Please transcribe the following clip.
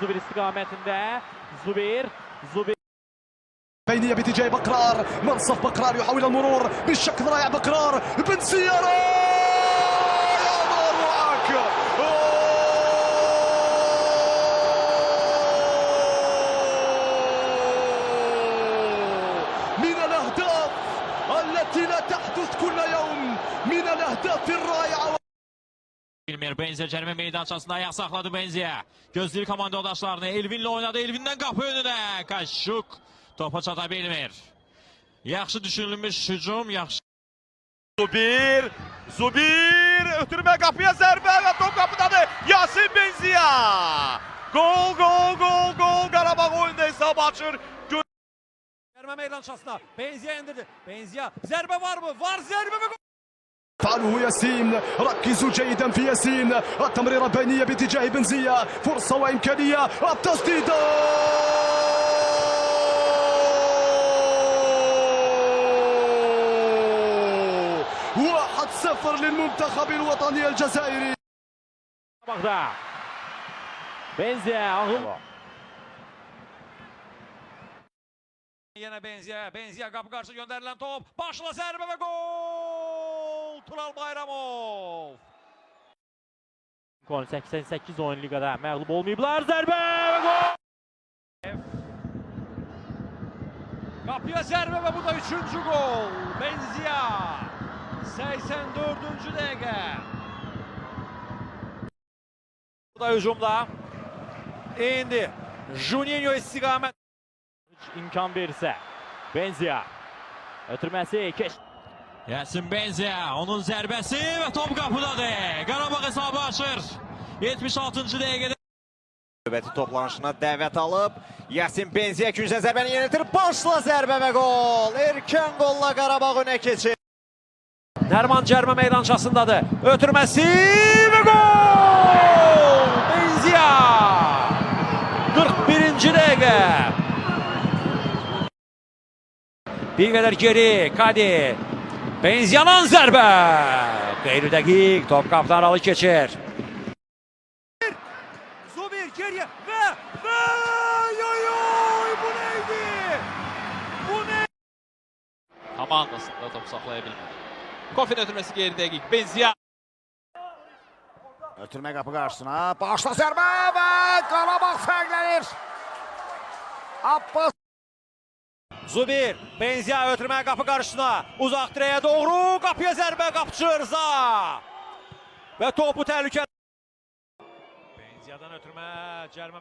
Zubir istikametinde. Zubir. بينية باتجاه بقرار، منصف بقرار يحاول المرور بالشكل رائع. بقرار بن سيارة يا مروعك. من الأهداف التي لا تحدث كل يوم، من الأهداف الرائعة. Bilmir Benziya cərimə meydançasında ayaq saxladı Benziya. Gözləyir komandaşlarını. Elvinlə oynadı. Elvindən qapı önünə. Kaşuk topa çata bilmir. Yaxşı düşünülmüş hücum, yaxşı. Zubir ötürmə qapıya zərbə və top qapıdadır. Yasin Benziya. Gol. Qarabağ oyunda hesab açır. Cərimə meydançasına Benziya indirdi. Benziya zərbə var mı? Var zərbə və gol. فعله ياسين، ركزوا جيدا في ياسين. التمريرة بينية باتجاه بنزية، فرصة وإمكانية التسديدة. 1-0 للمنتخب الوطني الجزائري. Benziya. Yine Benziya kapı karşı gönderilen top. Başla zərbə və gol. Tural Bayramov. 88 oyun ligada məğlub olmayıblar. Zərbə və gol. Kapıya zərbə və bu da 3-cü gol. Benziya. 84-cü dəqiqə. Bu da hücumda. İndi. Juninho istiqamət. İmkan verirsə. Benziya. Ötürməsi keş. Yasin Benziya, onun zərbəsi və top qapıdadır. Qarabağ hesabı açır. 76-cı dəqiqədə. Növbəti toplanışına dəvət alıb Yasin Benziya küncə zərbəni yenilir. Başla zərbə və gol. Erkən qolla Qarabağ önə keçir. Dərman cərimə meydançasındadır. Ötürməsi və gol! Benziya! 41-ci dəqiqə. Bir qədər geri Kadi. Benziyanın zərbə. Qeyri dəqiq. Top qapıdan aralı keçir. Zubir geriyə və bu neydi? Bu ne? Komandasında top saxlaya bilmir. Kofin ötürməsi geri dəqiq. Benziya. Ötürmə qapı qarşısına. Başla zərbə və Qarabağ fərqlənir. Abbas. Zubir, Benziya ötürmə qapı qarşısına. Uzaq direğe doğru. Qapıya zərbə, qapıcı Rza. Və topu təhlükə. Benziyadan ötürmə, cərimə